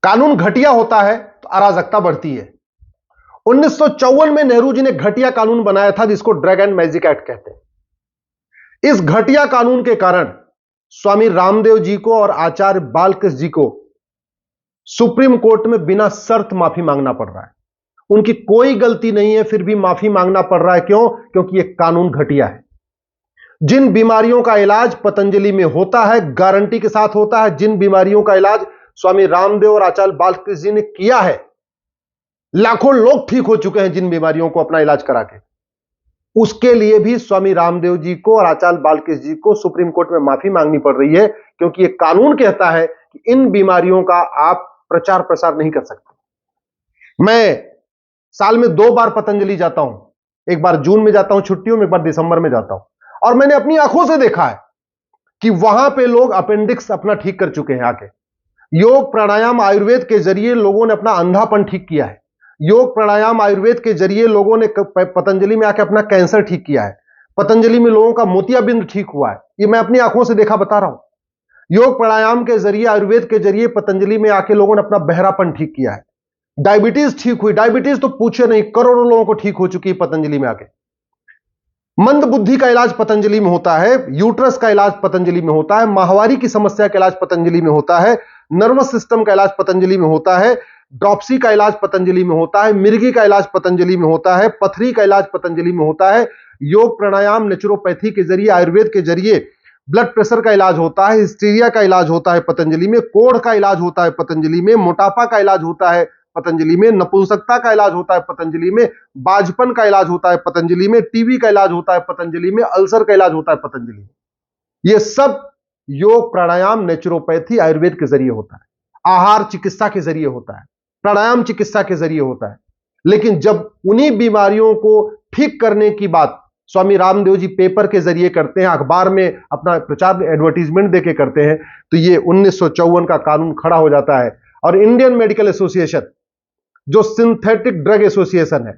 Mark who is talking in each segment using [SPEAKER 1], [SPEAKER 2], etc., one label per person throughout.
[SPEAKER 1] कानून घटिया होता है तो अराजकता बढ़ती है। 1954 में नेहरू जी ने घटिया कानून बनाया था जिसको ड्रग एंड मैजिक एक्ट कहते हैं। इस घटिया कानून के कारण स्वामी रामदेव जी को और आचार्य बालकृष्ण जी को सुप्रीम कोर्ट में बिना शर्त माफी मांगना पड़ रहा है। उनकी कोई गलती नहीं है, फिर भी माफी मांगना पड़ रहा है। क्यों? क्योंकि यह कानून घटिया है। जिन बीमारियों का इलाज पतंजलि में होता है, गारंटी के साथ होता है, जिन बीमारियों का इलाज स्वामी रामदेव और आचार्य बालकृष्ण जी ने किया है, लाखों लोग ठीक हो चुके हैं जिन बीमारियों को अपना इलाज करा के, उसके लिए भी स्वामी रामदेव जी को और आचार्य बालकृष्ण जी को सुप्रीम कोर्ट में माफी मांगनी पड़ रही है, क्योंकि यह कानून कहता है कि इन बीमारियों का आप प्रचार प्रसार नहीं कर सकते। मैं साल में 2 बार पतंजलि जाता हूं, एक बार जून में जाता हूं छुट्टियों में, एक बार दिसंबर में जाता हूं, और मैंने अपनी आंखों से देखा है कि वहां पे लोग अपेंडिक्स अपना ठीक कर चुके हैं आके। योग प्राणायाम आयुर्वेद के जरिए लोगों ने अपना अंधापन ठीक किया है। योग प्राणायाम आयुर्वेद के जरिए लोगों ने पतंजलि में आके अपना कैंसर ठीक किया है। पतंजलि में लोगों का मोतियाबिंद ठीक हुआ है। ये मैं अपनी आंखों से देखा बता रहा हूं। योग प्राणायाम के जरिए, आयुर्वेद के जरिए पतंजलि में आके लोगों ने अपना बहरापन ठीक किया है। डायबिटीज ठीक हुई। डायबिटीज तो पूछे नहीं, करोड़ों लोगों को ठीक हो चुकी है पतंजलि में आके। मंद बुद्धि का इलाज पतंजलि में होता है। यूट्रस का इलाज पतंजलि में होता है। माहवारी की समस्या का इलाज पतंजलि में होता है। नर्वस सिस्टम का इलाज पतंजलि में होता है। ड्रॉप्सी का इलाज पतंजलि में होता है। मिर्गी का इलाज पतंजलि में होता है। पथरी का इलाज पतंजलि में होता है। योग प्राणायाम नेचुरोपैथी के जरिए, आयुर्वेद के जरिए ब्लड प्रेशर का इलाज होता है। हिस्टीरिया का इलाज होता है पतंजलि में। कोढ़ का इलाज होता है पतंजलि में। मोटापा का इलाज होता है पतंजलि में। नपुंसकता का इलाज होता है पतंजलि में। बाजपन का इलाज होता है पतंजलि में। टीबी का इलाज होता है पतंजलि में। अल्सर का इलाज होता है पतंजलि में। यह सब योग प्राणायाम नेचुरोपैथी आयुर्वेद के जरिए होता है। आहार चिकित्सा के जरिए होता है। प्राणायाम चिकित्सा के जरिए होता है। लेकिन जब उन्हीं बीमारियों को ठीक करने की बात स्वामी रामदेव जी पेपर के जरिए करते हैं, अखबार में अपना प्रचार एडवर्टीजमेंट देके करते हैं, तो ये 1954 का कानून खड़ा हो जाता है। और इंडियन मेडिकल एसोसिएशन, जो सिंथेटिक ड्रग एसोसिएशन है,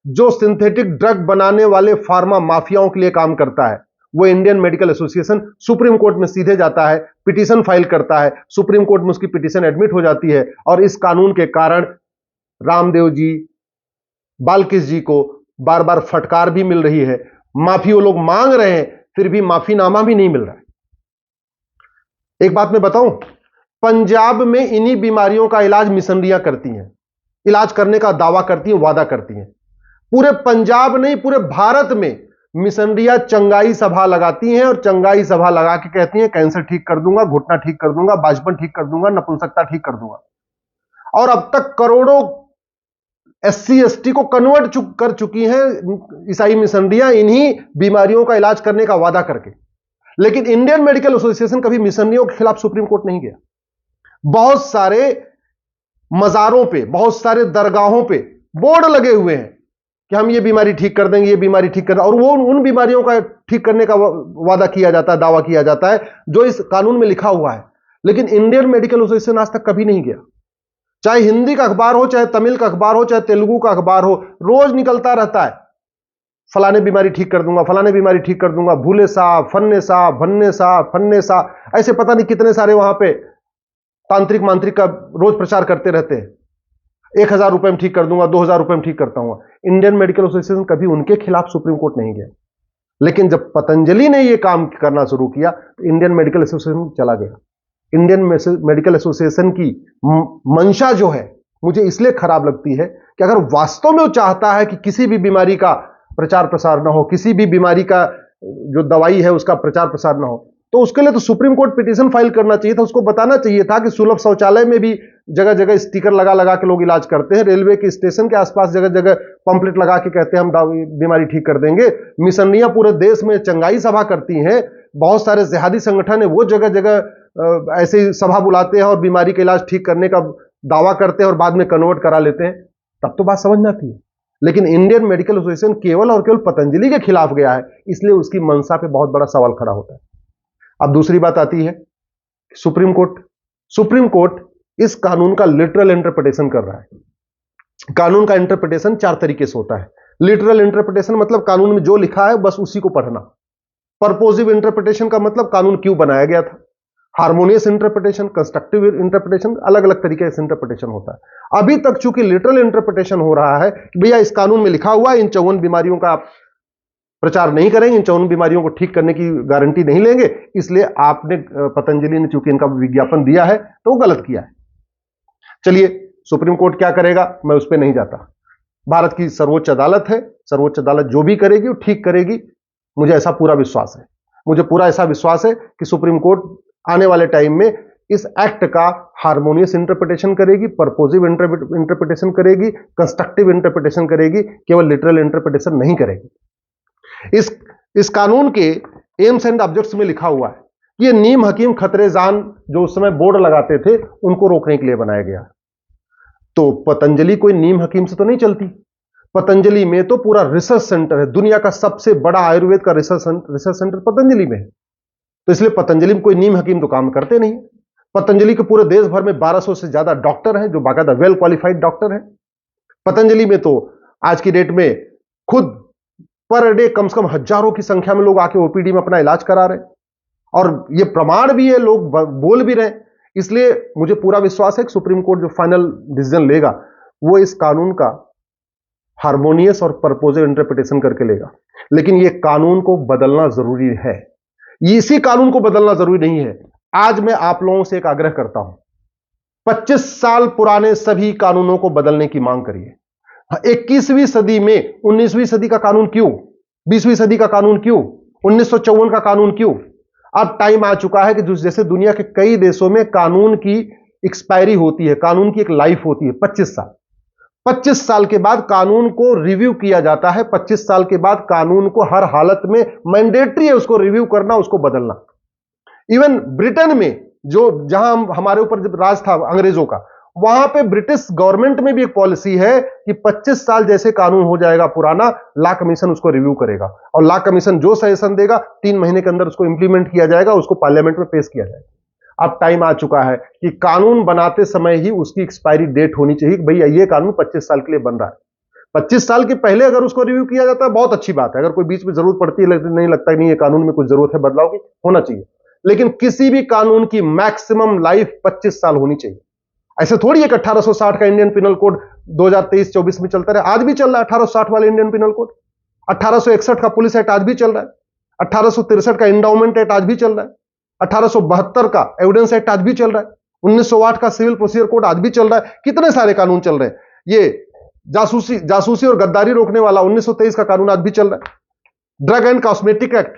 [SPEAKER 1] जो सिंथेटिक ड्रग बनाने वाले फार्मा माफियाओं के लिए काम करता है, वो Indian medical association supreme court में सीधे जाता है, पिटीशन फाइल करता है। सुप्रीम कोर्ट में उसकी पिटीशन एडमिट हो जाती है। और इस कानून के कारण रामदेव जी, बालकृष्ण जी को बार बार फटकार भी मिल रही है, माफी वो लोग मांग रहे हैं, फिर भी माफीनामा भी नहीं मिल रहा है। एक बात मैं बताऊं, पंजाब में इन्हीं बीमारियों का इलाज मिशनरियां करती हैं, इलाज करने का दावा करती हैं, वादा करती हैं। पूरे पंजाब नहीं, पूरे भारत में मिशनरियां चंगाई सभा लगाती हैं, और चंगाई सभा लगा के कहती हैं कैंसर ठीक कर दूंगा, घुटना ठीक कर दूंगा, बाजपन ठीक कर दूंगा, नपुंसकता ठीक कर दूंगा। और अब तक करोड़ों एससी एसटी को कन्वर्ट कर चुकी हैं ईसाई मिशनरियां, इन्हीं बीमारियों का इलाज करने का वादा करके। लेकिन इंडियन मेडिकल एसोसिएशन कभी मिशनरियों के खिलाफ सुप्रीम कोर्ट नहीं गया। बहुत सारे मजारों पे, बहुत सारे दरगाहों पे बोर्ड लगे हुए हैं कि हम ये बीमारी ठीक कर देंगे, ये बीमारी ठीक कर देंगे, और वो उन बीमारियों का ठीक करने का वादा किया जाता है, दावा किया जाता है, जो इस कानून में लिखा हुआ है। लेकिन इंडियन मेडिकल एसोसिएशन आज तक कभी नहीं गया। चाहे हिंदी का अखबार हो, चाहे तमिल का अखबार हो, चाहे तेलुगु का अखबार हो, रोज निकलता रहता है फलाने बीमारी ठीक कर दूंगा, फलाने बीमारी ठीक कर दूंगा, भूले साहब, फन्ने साहब, भन्ने साहब, फन्ने साहब, ऐसे पता नहीं कितने सारे वहां पे तांत्रिक मांत्रिक का रोज प्रचार करते रहते हैं। 1000 रुपए में ठीक कर दूंगा, 2000 रुपए में ठीक करता हूं। इंडियन मेडिकल एसोसिएशन कभी उनके खिलाफ सुप्रीम कोर्ट नहीं गया। लेकिन जब पतंजलि ने यह काम करना शुरू किया तो इंडियन मेडिकल एसोसिएशन चला गया। इंडियन मेडिकल एसोसिएशन की मंशा जो है मुझे इसलिए खराब लगती है कि अगर वास्तव में वो चाहता है कि किसी भी बीमारी का प्रचार प्रसार ना हो, किसी भी बीमारी का जो दवाई है उसका प्रचार प्रसार ना हो, तो उसके लिए तो सुप्रीम कोर्ट पिटीशन फाइल करना चाहिए था। उसको बताना चाहिए था कि सुलभ शौचालय में भी जगह जगह स्टिकर लगा लगा के लोग इलाज करते हैं। रेलवे के स्टेशन के आसपास जगह जगह पंपलेट लगा के कहते हैं हम बीमारी ठीक कर देंगे। मिशनरियां पूरे देश में चंगाई सभा करती हैं। बहुत सारे जिहादी संगठन है, वो जगह जगह ऐसे सभा बुलाते हैं और बीमारी का इलाज ठीक करने का दावा करते हैं और बाद में कन्वर्ट करा लेते हैं। तब तो बात समझ में आती है। लेकिन इंडियन मेडिकल एसोसिएशन केवल और केवल पतंजलि के खिलाफ गया है, इसलिए उसकी मंशा पे बहुत बड़ा सवाल खड़ा होता है। अब दूसरी बात आती है सुप्रीम कोर्ट। सुप्रीम कोर्ट इस कानून का लिटरल इंटरप्रिटेशन कर रहा है। कानून का इंटरप्रिटेशन 4 तरीके से होता है। लिटरल इंटरप्रिटेशन मतलब कानून में जो लिखा है बस उसी को पढ़ना। पर्पोजिव इंटरप्रिटेशन का मतलब कानून क्यों बनाया गया था। हार्मोनियस इंटरप्रिटेशन, कंस्ट्रक्टिव इंटरप्रिटेशन, अलग अलग तरीके से इंटरप्रिटेशन होता है। अभी तक चूंकि लिटरल इंटरप्रिटेशन हो रहा है कि भैया इस कानून में लिखा हुआ है इन 54 बीमारियों का आप प्रचार नहीं करेंगे, इन 54 बीमारियों को ठीक करने की गारंटी नहीं लेंगे, इसलिए आपने पतंजलि ने चूंकि इनका विज्ञापन दिया है तो वो गलत किया है। चलिए सुप्रीम कोर्ट क्या करेगा मैं उस पर नहीं जाता। भारत की सर्वोच्च अदालत है, सर्वोच्च अदालत जो भी करेगी वो ठीक करेगी, मुझे ऐसा पूरा विश्वास है। मुझे पूरा ऐसा विश्वास है कि सुप्रीम कोर्ट आने वाले टाइम में इस एक्ट का हार्मोनियस इंटरप्रिटेशन करेगी, पर्पोजिव इंटरप्रिटेशन करेगी, कंस्ट्रक्टिव इंटरप्रिटेशन करेगी, केवल लिटरल इंटरप्रिटेशन नहीं करेगी। इस कानून के एम्स एंड ऑब्जेक्ट्स में लिखा हुआ है कि ये नीम हकीम खतरे जान जो उस समय बोर्ड लगाते थे उनको रोकने के लिए बनाया गया। तो पतंजलि कोई नीम हकीम से तो नहीं चलती, पतंजलि में तो पूरा रिसर्च सेंटर है, दुनिया का सबसे बड़ा आयुर्वेद का रिसर्च सेंटर पतंजलि में है। तो इसलिए पतंजलि में कोई नीम हकीम तो काम करते नहीं। पतंजलि के पूरे देश भर में 1200 से ज्यादा डॉक्टर हैं जो बाकायदा वेल क्वालिफाइड डॉक्टर हैं। पतंजलि में तो आज की डेट में खुद पर डे कम से कम हजारों की संख्या में लोग आके ओपीडी में अपना इलाज करा रहे हैं, और ये प्रमाण भी है, लोग बोल भी रहे हैं। इसलिए मुझे पूरा विश्वास है कि सुप्रीम कोर्ट जो फाइनल डिसीजन लेगा वो इस कानून का हार्मोनियस और पर्पोजिव इंटरप्रिटेशन करके लेगा। लेकिन ये कानून को बदलना जरूरी है, इसी कानून को बदलना जरूरी नहीं है। आज मैं आप लोगों से एक आग्रह करता हूं, 25 साल पुराने सभी कानूनों को बदलने की मांग करिए। 21वीं सदी में 19वीं सदी का कानून क्यों, 20वीं सदी का कानून क्यों, 1954 का कानून क्यों? अब टाइम आ चुका है कि जैसे दुनिया के कई देशों में कानून की एक्सपायरी होती है, कानून की एक लाइफ होती है 25 साल। 25 साल के बाद कानून को रिव्यू किया जाता है। 25 साल के बाद कानून को हर हालत में मैंडेटरी है उसको रिव्यू करना, उसको बदलना। इवन ब्रिटेन में जो जहां हमारे ऊपर जब राज था अंग्रेजों का, वहां पे ब्रिटिश गवर्नमेंट में भी एक पॉलिसी है कि 25 साल जैसे कानून हो जाएगा पुराना, लॉ कमीशन उसको रिव्यू करेगा, और लॉ कमीशन जो सजेशन देगा 3 महीने के अंदर उसको इंप्लीमेंट किया जाएगा, उसको पार्लियामेंट में पेश किया जाएगा। अब टाइम आ चुका है कि कानून बनाते समय ही उसकी एक्सपायरी डेट होनी चाहिए कि भैया ये कानून 25 साल के लिए बन रहा है। 25 साल के पहले अगर उसको रिव्यू किया जाता है बहुत अच्छी बात है, अगर कोई बीच में जरूरत पड़ती है, नहीं लगता नहीं ये कानून में कुछ जरूरत है बदलाव की, होना चाहिए। लेकिन किसी भी कानून की मैक्सिमम लाइफ 25 साल होनी चाहिए। ऐसे थोड़ी है कि 1860 का इंडियन पिनल कोड 2023-24 में चलता रहे, आज भी चल रहा है 1860 वाला इंडियन पिनल कोड। 1861 का पुलिस एक्ट आज भी चल रहा है, 1863 का इंडाउमेंट एक्ट आज भी चल रहा है, 1872 का एविडेंस एक्ट आज भी चल रहा है, 1908 का सिविल प्रोसीजर कोड आज भी चल रहा है। कितने सारे कानून चल रहे हैं। ये जासूसी और गद्दारी रोकने वाला 1923 का कानून आज भी चल रहा है। ड्रग एंड कॉस्मेटिक एक्ट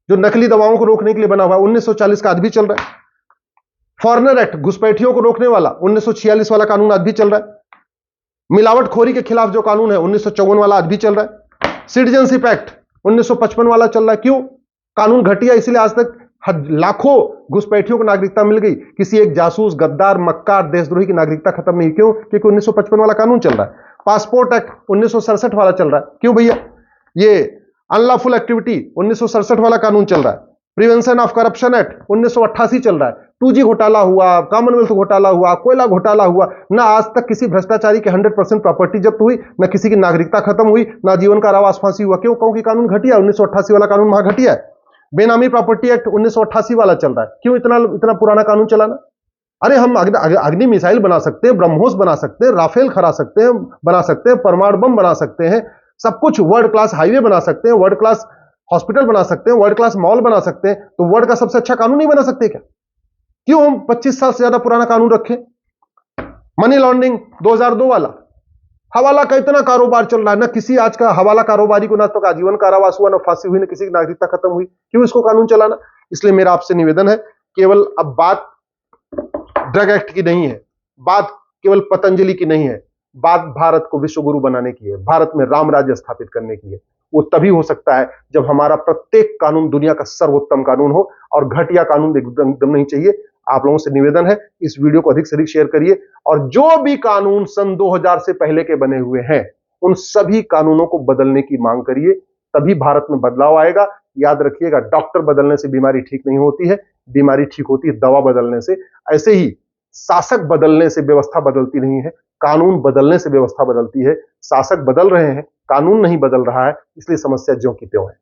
[SPEAKER 1] जो नकली दवाओं को रोकने के लिए बना हुआ है 1940 का आज भी चल रहा है। फॉरेनर एक्ट घुसपैठियों को रोकने वाला 1946 वाला कानून आज भी चल रहा है। मिलावटखोरी के खिलाफ जो कानून है 1954 वाला आज भी चल रहा है। सिटीजनशिप एक्ट 1955 वाला चल रहा है। क्यों? कानून घटिया इसलिए आज तक लाखों घुसपैठियों को नागरिकता मिल गई, किसी एक जासूस, गद्दार, मक्कार, देशद्रोही की नागरिकता खत्म नहीं। क्यों? क्योंकि 1955 वाला कानून चल रहा है। पासपोर्ट एक्ट 1967 वाला चल रहा है। क्यों भैया? ये अनलॉफुल एक्टिविटी 1967 वाला कानून चल रहा है। प्रिवेंशन ऑफ करप्शन एक्ट 1988 चल रहा है। 2G घोटाला हुआ, कॉमनवेल्थ घोटाला हुआ, कोयला घोटाला हुआ, ना आज तक किसी भ्रष्टाचारी के 100% प्रॉपर्टी जब्त हुई, ना किसी की नागरिकता खत्म हुई, ना जीवन कारावास फांसी हुआ। क्यों? क्योंकि कानून घटिया, 1988 वाला कानून वहां घटिया है। बेनामी प्रॉपर्टी एक्ट 1988 वाला चल रहा है। क्यों इतना पुराना कानून चलाना? अरे हम अग्नि मिसाइल बना सकते हैं, ब्रह्मोस बना सकते हैं, राफेल खरा सकते हैं, बना सकते हैं, परमाणु बम बना सकते हैं, सब कुछ, वर्ल्ड क्लास हाईवे बना सकते हैं, वर्ल्ड क्लास हॉस्पिटल बना सकते हैं, वर्ल्ड क्लास मॉल बना सकते हैं, तो वर्ल्ड का सबसे अच्छा कानून नहीं बना सकते क्या? क्यों हम 25 साल से ज्यादा पुराना कानून रखें? मनी लॉन्ड्रिंग 2002 वाला, हवाला का इतना कारोबार चल रहा है, ना किसी आज का हवाला कारोबारी को ना तो आजीवन कारावास हुआ, ना फांसी हुई, ना किसी की नागरिकता खत्म हुई। क्यों इसको कानून चलाना? इसलिए मेरा आपसे निवेदन है, केवल अब बात ड्रग एक्ट की नहीं है, बात केवल पतंजलि की नहीं है, बात भारत को विश्व गुरु बनाने की है, भारत में राम राज्य स्थापित करने की है। वो तभी हो सकता है जब हमारा प्रत्येक कानून दुनिया का सर्वोत्तम कानून हो, और घटिया कानून एकदम नहीं चाहिए। आप लोगों से निवेदन है, इस वीडियो को अधिक से अधिक शेयर करिए, और जो भी कानून सन 2000 से पहले के बने हुए हैं उन सभी कानूनों को बदलने की मांग करिए, तभी भारत में बदलाव आएगा। याद रखिएगा, डॉक्टर बदलने से बीमारी ठीक नहीं होती है, बीमारी ठीक होती है दवा बदलने से। ऐसे ही शासक बदलने से व्यवस्था बदलती नहीं है, कानून बदलने से व्यवस्था बदलती है। शासक बदल रहे हैं, कानून नहीं बदल रहा है, इसलिए समस्या ज्यों की त्यों है।